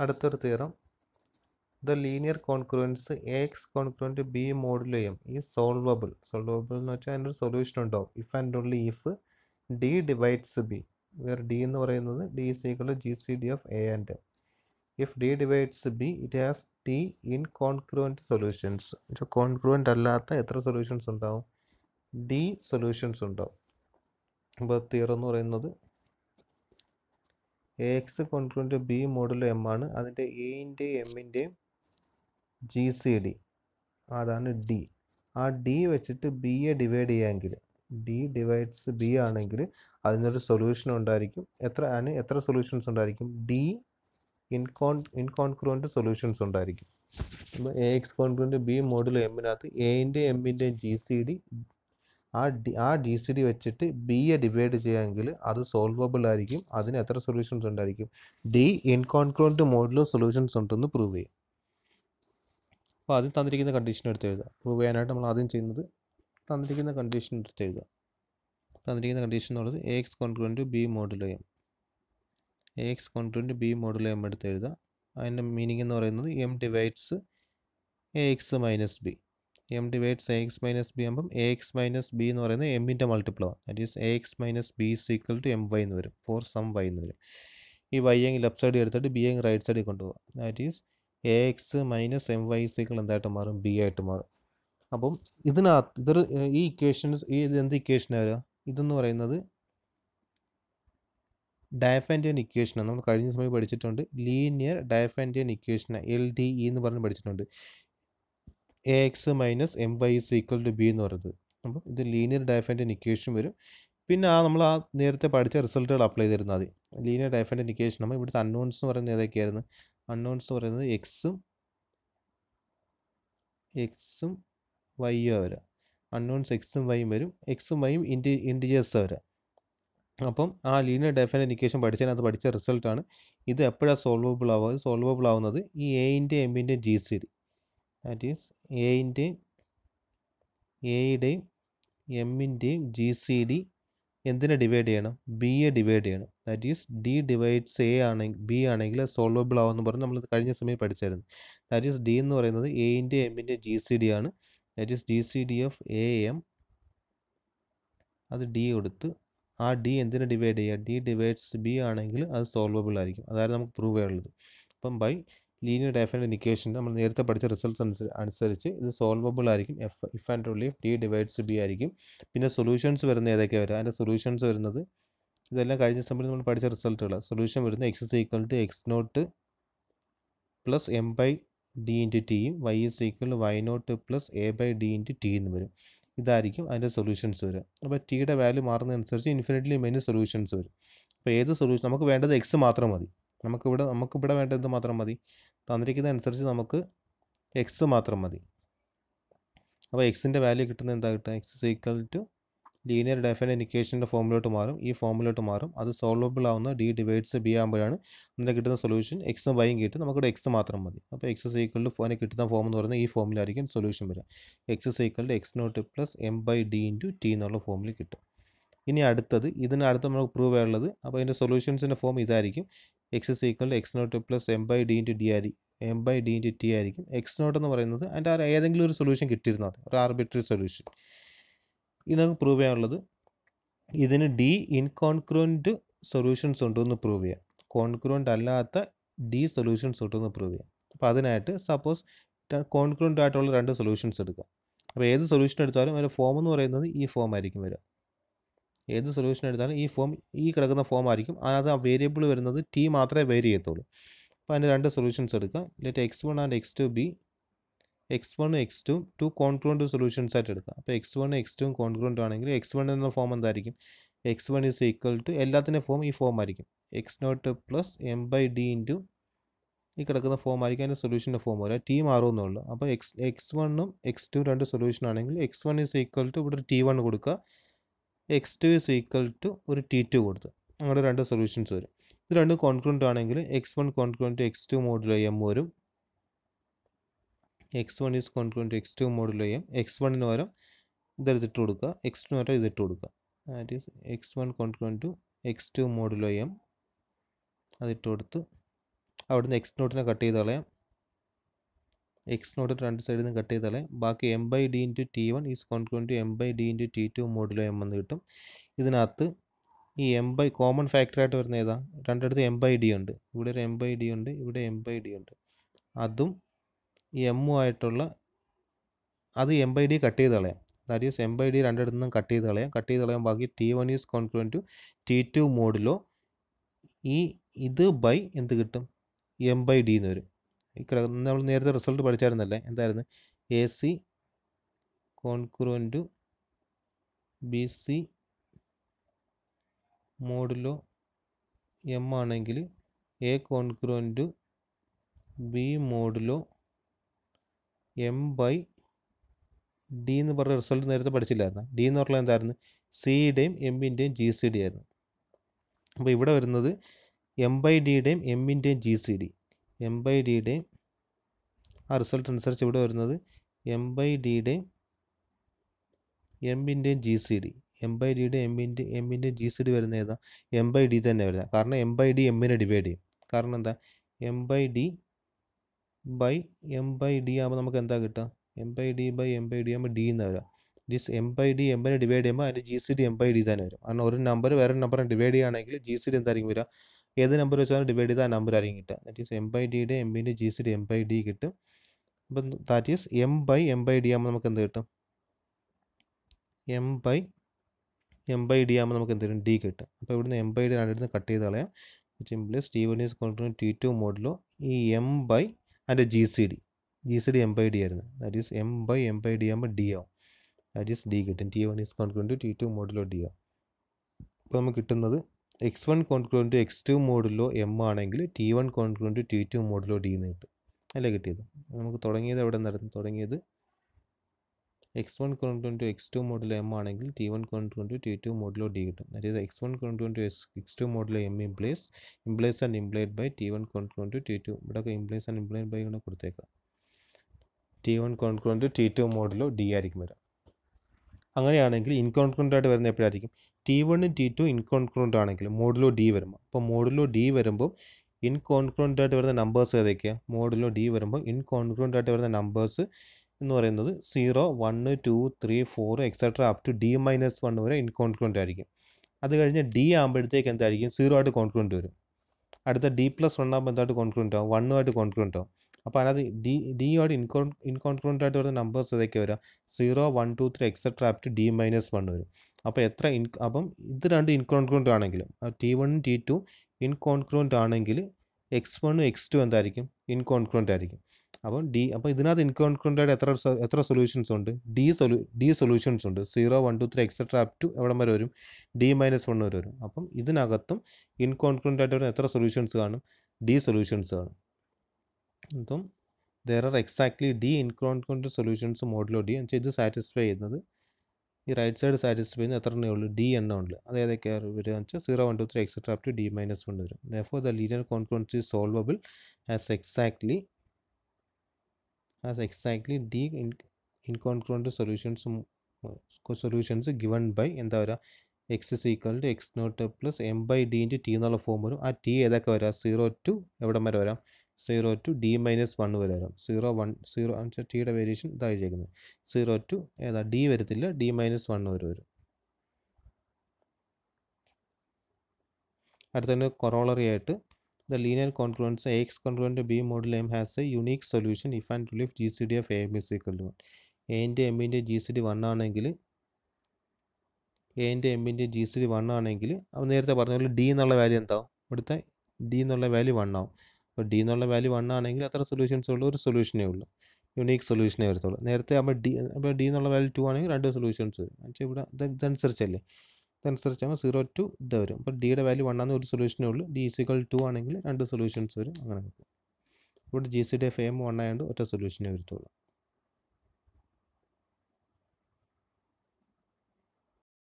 അടുത്തൊരു theorem, the linear congruence AX congruent B modulo M is solvable എന്ന് വെച്ചാൽ അതിനൊരു സൊല്യൂഷൻ ഉണ്ടാവും if and only if D divides B, where D എന്ന് പറയുന്നത് D is equal to GCD of A and M. If D divides B, it has T incongruent solutions. Congruent അല്ലാത്ത എത്ര solutions ഉണ്ടാവും? D solutions ഉണ്ടാവും. അപ്പോൾ theorem എന്ന് പറയുന്നത് AX congruent B modulo M ആണ്. അതിൻ്റെ എൻ്റെയും എമ്മിൻ്റെയും GCD അതാണ് D. ആ D വെച്ചിട്ട് ബിയെ ഡിവൈഡ് ചെയ്യാമെങ്കിൽ, D ഡിവൈഡ്സ് B ആണെങ്കിൽ അതിനൊരു സൊല്യൂഷൻ ഉണ്ടായിരിക്കും. എത്ര സൊല്യൂഷൻസ് ഉണ്ടായിരിക്കും? D ഇൻകോൺഗ്രുവൻ്റ് സൊല്യൂഷൻസ് ഉണ്ടായിരിക്കും. അപ്പോൾ AX കോൺഗ്രുവൻ്റ് B മോഡുലോ എമ്മിനകത്ത് എൻ്റെയും എമ്മിൻ്റെയും GCD, ആ GCD വെച്ചിട്ട് ബിയെ ഡിവൈഡ് ചെയ്യാമെങ്കിൽ അത് സോൾവബിൾ ആയിരിക്കും. അതിന് എത്ര സൊല്യൂഷൻസ് ഉണ്ടായിരിക്കും? D ഇൻകോൺഗ്രുവൻ്റ് മോഡുലോ സൊല്യൂഷൻസ് ഉണ്ടെന്ന് പ്രൂവ് ചെയ്യും. അപ്പോൾ ആദ്യം തന്നിരിക്കുന്ന കണ്ടീഷൻ എടുത്ത് എഴുതുക. പ്രൂവ് ചെയ്യാനായിട്ട് നമ്മൾ ആദ്യം ചെയ്യുന്നത് തന്നിരിക്കുന്ന കണ്ടീഷൻ എടുത്ത് എഴുതുക. തന്നിരിക്കുന്ന കണ്ടീഷൻ എന്നുള്ളത് AX congruent B modulo M. AX congruent B modulo M എടുത്ത് എഴുതുക. അതിൻ്റെ മീനിങ് എന്ന് പറയുന്നത് M divides AX minus B. M divides AX minus B ആകുമ്പം AX മൈനസ് B എന്ന് പറയുന്നത് എമ്മിൻ്റെ മൾട്ടിപ്പിൾ ആവും. That is AX minus B is equal to MY എന്ന് വരും. ഫോർ സം Y എന്ന് വരും. ഈ Y എങ്കിൽ ലെഫ്റ്റ് സൈഡ് എടുത്തിട്ട് B എങ്കിൽ റൈറ്റ് സൈഡിൽ കൊണ്ടുപോകുക. That is AX minus MY is equal എന്തായിട്ട് മാറും? B ആയിട്ട് മാറും. അപ്പം ഇതിനകത്ത് ഈ ഇക്വേഷൻസ് എന്ത് ഇക്വേഷനാണ് വരിക? ഇതെന്ന് പറയുന്നത് ഡയഫാൻറ്റിയൻ ഇക്വേഷനാണ്. നമ്മൾ കഴിഞ്ഞ സമയം പഠിച്ചിട്ടുണ്ട്. ലീനിയർ ഡയഫാൻറ്റിയൻ ഇക്വേഷനാണ്, LDE എന്ന് പറഞ്ഞ് പഠിച്ചിട്ടുണ്ട്. AX minus MY is equal to B എന്ന് പറയുന്നത്. അപ്പം ഇത് ലീനിയർ ഡയഫാൻറ്റിയൻ ഇക്വേഷൻ വരും. പിന്നെ നമ്മൾ നേരത്തെ പഠിച്ച റിസൾട്ടുകൾ അപ്ലൈ ചെയ്തിരുന്നാൽ മതി. ലീനിയർ ഡയഫാൻറ്റിയൻ ഇക്വേഷൻ നമ്മൾ ഇവിടുത്തെ അൺനോൺസ് എന്ന് പറയുന്നത് ഏതൊക്കെയായിരുന്നു? അൺനോൺസ് എന്ന് പറയുന്നത് എക്സും വൈയും വരാം. അൺനോൺസ് എക്സും വൈയും വരും. എക്സും വൈയും ഇൻഡിജേഴ്സ് വരാം. അപ്പം ആ ലീനിയർ ഡയഫാൻറ്റിയൻ ഇക്വേഷൻ പഠിച്ചതിനകത്ത് പഠിച്ച റിസൾട്ടാണ് ഇത്. എപ്പോഴാണ് സോൾവബിൾ ആവുക? സോൾവബിൾ ആവുന്നത് ഈ എൻ്റെയും എമ്മിൻ്റെയും GCD, ദാറ്റ് ഈസ് എയുടെയും എമ്മിൻ്റെയും GCD എന്തിനെ ഡിവൈഡ് ചെയ്യണം? ബിയെ ഡിവൈഡ് ചെയ്യണം. That is D divides B ആണെങ്കിൽ സോൾവബിൾ ആവുമെന്ന് പറഞ്ഞ് നമ്മൾ കഴിഞ്ഞ സമയം പഠിച്ചായിരുന്നു. ദാറ്റ് ഈസ് D എന്ന് പറയുന്നത് എൻ്റെയും എമ്മിൻ്റെയും GCD ആണ്. That is GCD of AM. അത് D കൊടുത്ത് ആ D എന്തിനെ ഡിവൈഡ് ചെയ്യുക? D ഡിവൈഡ്സ് B ആണെങ്കിൽ അത് സോൾവബിൾ ആയിരിക്കും. അതായത് നമുക്ക് പ്രൂവ് ചെയ്യാനുള്ളത്. അപ്പം ബൈ ലീനിയർ ഡയഫാൻറ്റിയൻ ഇക്വേഷൻ നമ്മൾ നേരത്തെ പഠിച്ച റിസൾട്ട്സ് അനുസരിച്ച് ഇത് സോൾവബിൾ ആയിരിക്കും. If and only if D divides B ആയിരിക്കും. പിന്നെ സൊല്യൂഷൻസ് വരുന്നത് ഏതൊക്കെയാണ് വരിക? അതിൻ്റെ സൊല്യൂഷൻസ് വരുന്നത് ഇതെല്ലാം കഴിഞ്ഞ സമയത്ത് നമ്മൾ പഠിച്ച റിസൾട്ടുകൾ. സൊല്യൂഷൻ വരുന്നത് X is equal to X0 plus M/D into ടിയും Y is equal to Y0 plus A/D into T എന്ന് വരും. ഇതായിരിക്കും അതിൻ്റെ സൊല്യൂഷൻസ് വരിക. അപ്പോൾ ടിയുടെ വാല്യൂ മാറുന്നതനുസരിച്ച് ഇൻഫിനിറ്റ്ലി മെനി സൊല്യൂഷൻസ് വരും. അപ്പോൾ ഏത് സൊല്യൂഷൻ നമുക്ക് വേണ്ടത്? X മാത്രം മതി. നമുക്കിവിടെ വേണ്ടത് മാത്രം മതി. തന്നിരിക്കുന്ന അനുസരിച്ച് നമുക്ക് X മാത്രം മതി. അപ്പോൾ എക്സിൻ്റെ വാല്യൂ കിട്ടുന്നത് എന്താ കിട്ടുക? X is equal to linear diophantine ഇക്വേഷൻ്റെ ഫോമിലോട്ട് മാറും. ഈ ഫോമിലോട്ട് മാറും. അത് സോൾവബിൾ ആവുന്ന D ഡിവൈഡ്സ് B ആകുമ്പോഴാണ് നമുക്ക് കിട്ടുന്ന സൊല്യൂഷൻ എക്സും വൈയും കിട്ടും. നമുക്കിവിടെ X മാത്രം മതി. അപ്പോൾ X is equal to അതിന് കിട്ടുന്ന ഫോം എന്ന് പറയുന്നത് ഈ ഫോമിലായിരിക്കും സൊല്യൂഷൻ വരിക. X is equal to X0 plus M/D into T എന്നുള്ള ഫോമിൽ കിട്ടും. ഇനി അടുത്തത് ഇതിനടുത്ത് നമുക്ക് പ്രൂവ് ചെയ്യാനുള്ളത്. അപ്പോൾ അതിൻ്റെ സൊല്യൂഷൻസിൻ്റെ ഫോം ഇതായിരിക്കും. X is equal to X0 plus M/D into T ആയിരിക്കും. X0 എന്ന് പറയുന്നത് അതിൻ്റെ ഏതെങ്കിലും ഒരു സൊല്യൂഷൻ കിട്ടിയിരുന്നാൽ മതി, ഒരു ആർബിട്രറി സൊല്യൂഷൻ. ഇത് നമുക്ക് പ്രൂവ് ചെയ്യാനുള്ളത് ഇതിന് D ഇൻകോൺഗ്രുവൻ്റ് സൊല്യൂഷൻസ് ഉണ്ടെന്ന് പ്രൂവ് ചെയ്യാം. കോൺഗ്രുവൻ്റ് അല്ലാത്ത D സൊല്യൂഷൻസ് ഉണ്ടെന്ന് പ്രൂവ് ചെയ്യാം. അപ്പോൾ അതിനായിട്ട് സപ്പോസ് കോൺഗ്രുവൻ്റ് ആയിട്ടുള്ള രണ്ട് സൊല്യൂഷൻസ് എടുക്കുക. അപ്പോൾ ഏത് സൊല്യൂഷൻ എടുത്താലും അതിൻ്റെ ഫോം എന്ന് പറയുന്നത് ഈ ഫോം ആയിരിക്കും വരിക. ഏത് സൊല്യൂഷൻ എടുത്താലും ഈ കിടക്കുന്ന ഫോം ആയിരിക്കും. അതിനകത്ത് ആ വേരിയബിൾ വരുന്നത് T മാത്രമേ വേരി ചെയ്യത്തുള്ളൂ. അപ്പോൾ അതിൻ്റെ രണ്ട് സൊല്യൂഷൻസ് എടുക്കുക. Let X1 and X2 be X1 X2 two congruent solutions ആയിട്ട് എടുക്കുക. അപ്പോൾ X1 X2 കോൺഗ്രുവൻ്റ് ആണെങ്കിൽ X1 എന്ന ഫോം എന്തായിരിക്കും? X1 ഈസ് ഈക്വൽ ടു എല്ലാത്തിൻ്റെ ഫോം ഈ ഫോം ആയിരിക്കും. X0 പ്ലസ് M/D ഇൻറ്റു ഈ കിടക്കുന്ന ഫോം ആയിരിക്കും അതിൻ്റെ സൊല്യൂഷൻ്റെ ഫോം വരിക. T മാറുമെന്നുള്ളൂ. അപ്പോൾ X1ഉം X2 രണ്ട് സൊല്യൂഷൻ ആണെങ്കിൽ X1 ഈസ് ഈക്വൽ ടു ഇവിടെ ഒരു T1 കൊടുക്കുക. X2 ഈസ് ഈക്വൽ ടു ഒരു T2 കൊടുത്ത് അങ്ങനെ രണ്ട് സൊല്യൂഷൻസ് വരും. ഇത് രണ്ടും കോൺഗ്രുവൻ്റ് ആണെങ്കിൽ X1 congruent X2 modulo M വരും. X1 is congruent X2 modulo M. X1ന് പകരം ഇതെടുത്തിട്ട് കൊടുക്കുക. X2 പകരം ഇതിട്ട് കൊടുക്കുക. That is X1 congruent X2 modulo M അതിട്ട് കൊടുത്ത് അവിടുന്ന് എക്സ് നോട്ടിനെ കട്ട് ചെയ്ത് കളയാം. എക്സ് നോട്ട് രണ്ട് സൈഡിൽ നിന്ന് കട്ട് ചെയ്ത് കളയാം. ബാക്കി M by D into T one is congruent to M by D into T two modulo M എന്ന് കിട്ടും. ഇതിനകത്ത് ഈ എം ബൈ കോമൺ ഫാക്ടറായിട്ട് വരുന്ന ഏതാ? രണ്ടിടത്ത് എം ബൈ ഡി ഉണ്ട്. ഇവിടെ ഒരു എം ബൈ ഡി ഉണ്ട്, ഇവിടെ എം ബൈ ഡി ഉണ്ട്. അതും എമ്മും ആയിട്ടുള്ള അത് എം ബൈ ഡി കട്ട് ചെയ്ത് കളയാം. That is M by D രണ്ടിടത്തു നിന്നും കട്ട് ചെയ്ത് കളയാം. കട്ട് ചെയ്ത് കളയാൻ ബാക്കി T one is congruent to T two modulo ഇത് ബൈ എന്ത് കിട്ടും? എം ബൈ ഡി എന്ന് വരും. ഈ കിടക്കുന്ന നമ്മൾ നേരത്തെ റിസൾട്ട് പഠിച്ചായിരുന്നല്ലേ, എന്തായിരുന്നു? A C congruent to B C modulo M ആണെങ്കിൽ A congruent to B modulo M by D എന്ന് പറഞ്ഞ റിസൾട്ട് നേരത്തെ പഠിച്ചില്ലായിരുന്നു. ഡി എന്ന് പറഞ്ഞാൽ എന്തായിരുന്നു? സിയുടെയും എമ്മിൻ്റെയും ജി സി ഡി ആയിരുന്നു. അപ്പോൾ ഇവിടെ വരുന്നത് എം ബൈ ഡിയുടെയും എമ്മിൻ്റെയും G C D. M by ഡിയുടെയും ആ റിസൾട്ട് അനുസരിച്ച് ഇവിടെ വരുന്നത് എം ബൈ ഡിയുടെയും എമ്മിൻ്റെയും G C D. M by ഡിയുടെ എമ്മിൻ്റെയും ജി സി ഡി വരുന്ന ഏതാ? എം ബൈ ഡി തന്നെ വരുന്നത്. കാരണം എം ബൈ ഡി എമ്മിനെ ഡിവൈഡ് ചെയ്യും. കാരണം എന്താ? M by D by M by D ആകുമ്പോൾ നമുക്ക് എന്താ കിട്ടുക? M by D by M by D ആകുമ്പോൾ ഡി എന്ന് വരാം. ദിസ് എം ബൈ ഡി എമ്മിനെ ഡിവൈഡ് ചെയ്യുമ്പോൾ അതിൻ്റെ G C D M by D തന്നെ വരും. കാരണം ഒരു നമ്പർ വേറെ നമ്പറിനെ ഡിവൈഡ് ചെയ്യുകയാണെങ്കിൽ ജി സി ഡി എന്തായിരിക്കും വരിക? ഏത് നമ്പർ വെച്ചാലും ഡിവൈഡ് ചെയ്താൽ ആ നമ്പർ ആയിരിക്കും കിട്ടുക. ദാറ്റ് ഈസ് എം ബൈ ഡിയുടെ എമ്മിൻ്റെ G C D M by D കിട്ടും. അപ്പം that is M by D ആകുമ്പോൾ നമുക്ക് എന്ത് കിട്ടും? എം ബൈ ഡി ആകുമ്പോൾ നമുക്ക് എന്ത് കിട്ടും? ഡി കിട്ടും. അപ്പോൾ ഇവിടുന്ന് എം ബൈ ഡി രണ്ടിടത്ത് കട്ട് ചെയ്ത് കളയാം. Which implies T one is congruent T two modulo ഈ എം ബൈ അതിൻ്റെ G C D M by D ആയിരുന്നു. That is M by D ആകുമ്പോൾ ഡി ആവും. ദാറ്റ് ഈസ് ഡി കിട്ടും. T one is congruent T two modulo D ആവും. അപ്പോൾ നമുക്ക് കിട്ടുന്നത് X one congruent X two modulo M ആണെങ്കിൽ T one congruent T two modulo D എന്ന് കിട്ടും. അല്ലേ കിട്ടിയത്? നമുക്ക് തുടങ്ങിയത് എവിടെ നിന്നായിരുന്നു? തുടങ്ങിയത് X one congruent X two modulo M ആണെങ്കിൽ T one congruent T two modulo D കിട്ടും. അതായത് X one congruent X two modulo M implies and implied by T one congruent T two. ഇവിടെയൊക്കെ ഇംപ്ലൈസ് ആൻഡ് ഇംപ്ലൈഡ് ബൈ കൊണ്ട് കൊടുത്തേക്കാം. T one congruent T two modulo D ആയിരിക്കും വരാം. അങ്ങനെയാണെങ്കിൽ incongruent ആയിട്ട് വരുന്ന എപ്പോഴായിരിക്കും? ടി വണ്ണും ടി ടു ഇൻകോൺക്രൂവൻ്റ് ആണെങ്കിൽ മോഡുലോ ഡി വരുമ്പോൾ. അപ്പോൾ മോഡുലോ ഡി വരുമ്പോൾ ഇൻകോൺക്രൂവൻ്റ് ആയിട്ട് വരുന്ന നമ്പേഴ്സ് ഏതൊക്കെയാണ്? മോഡുലോ ഡി വരുമ്പോൾ ഇൻകോൺക്രൂവൻ്റ് ആയിട്ട് വരുന്ന നമ്പേഴ്സ് എന്ന് പറയുന്നത് 0, 1, 2, 3, 4 എക്സെട്ര അപ് ടു D-1 വരെ ഇൻകോൺക്രൂവൻ്റ് ആയിരിക്കും. അത് കഴിഞ്ഞ് ഡി ആകുമ്പോഴത്തേക്ക് എന്തായിരിക്കും? 0 ആയിട്ട് കോൺക്രൂവൻ്റ് വരും. അടുത്ത D+1 ആകുമ്പോൾ എന്തായിട്ട് കോൺക്രൂവൻ്റ് ആവും? 1 ആയിട്ട് കോൺക്രൂവൻ്റ് ആവും. അപ്പോൾ അതിനകത്ത് ഡി ആയിട്ട് ഇൻകോൺക്രൂവൻ്റ് ആയിട്ട് വരുന്ന നമ്പേഴ്സ് ഏതൊക്കെ വരിക? 0, 1, 2, 3 എക്സെട്ര അപ് ടു D-1 വരും. അപ്പോൾ അപ്പം ഇത് രണ്ട് ഇൻകോൺക്രൂവൻ്റ് ആണെങ്കിലും T1 T2 ഇൻകോൺക്രൂവൻ്റ് ആണെങ്കിൽ X1 X2 എന്തായിരിക്കും? ഇൻകോൺക്രൂവൻ്റ് ആയിരിക്കും. അപ്പോൾ ഇതിനകത്ത് ഇൻകോൺക്രൂവൻ്റ് ആയിട്ട് എത്ര സൊല്യൂഷൻസ് ഉണ്ട്? ഡി സൊല്യൂഷൻസ് ഉണ്ട്. 0, 1, 2, 3 എക്സെട്ര അപ് ടു എവിടം വരെ വരും? D-1 വരെ വരും. അപ്പം ഇതിനകത്തും ഇൻകോൺക്രൂവൻ്റ് ആയിട്ട് വരുന്ന എത്ര സൊല്യൂഷൻസ് കാണും? ഡി സൊല്യൂഷൻസ് കാണും. അപ്പം there are exactly D incongruent solutions modulo D എന്ന് വെച്ചാൽ ഇത് സാറ്റിസ്ഫൈ ചെയ്യുന്നത് ഈ റൈറ്റ് സൈഡ് സാറ്റിസ്ഫൈ ചെയ്യുന്നത് എത്ര എണ്ണേ ഉള്ളൂ? ഡി എണ്ണം ഉണ്ട്. അത് ഏതൊക്കെയാണ് വരിക എന്ന് വെച്ചാൽ 0, 1, 2, 3 എക്സെട്ര അപ് ടു D-1 വരും. Therefore the linear concurrence is solvable as exactly D incongruent solutions given by എന്താ വരിക? x is equal to x naught plus m by d into t എന്നുള്ള ഫോം വരും. ആ t ഏതൊക്കെ വരാം? 0 to എവിടം വരെ വരാം? 0 to D-1 വരെ വരാം. 0 എന്ന് ടിയുടെ വേരിയേഷൻ ഇതായി ചെയ്യുന്നത്. 0 to ഏതാ? ഡി വരത്തില്ല, D-1 വരെ വരും. അടുത്തന്നെ കൊറോളറി ആയിട്ട് the linear concurrence Ax congruent to B modulo M has a unique solution if and only if GCD of AM is equal to 1. എൻ്റെ എമ്മിൻ്റെ GCD 1 ആണെങ്കിൽ GCD 1 ആണെങ്കിൽ അത് നേരത്തെ പറഞ്ഞ പോലെ ഡി എന്നുള്ള വാല്യൂ എന്താവും? ഇവിടുത്തെ ഡി എന്നുള്ള വാല്യൂ 1 ആവും. അപ്പോൾ ഡി എന്നുള്ള വാല്യൂ 1 ആണെങ്കിൽ എത്ര സൊല്യൂഷൻസ് ഉള്ളൂ? ഒരു സൊല്യൂഷനേ ഉള്ളൂ. യുണീക്ക് സൊല്യൂഷനേ വരത്തുള്ളൂ. നേരത്തെ ആകുമ്പോൾ ഡി എന്നുള്ള വാല്യൂ 2 ആണെങ്കിൽ 2 സൊല്യൂഷൻസ് വരും. എന്നുവെച്ചാൽ ഇവിടെ ഇതനുസരിച്ചല്ലേ? ഇതനുസരിച്ചാകുമ്പോൾ 0 to ഇത് വരും. അപ്പോൾ ഡിയുടെ വാല്യൂ 1 ആണെങ്കിൽ ഒരു സൊല്യൂഷനേ ഉള്ളൂ. D = 2 ആണെങ്കിൽ 2 സൊല്യൂഷൻസ് വരും. അങ്ങനെ ഇവിടെ GCD of AM 1 ആയതുകൊണ്ട് ഒറ്റ സൊല്യൂഷനേ വരത്തുള്ളൂ.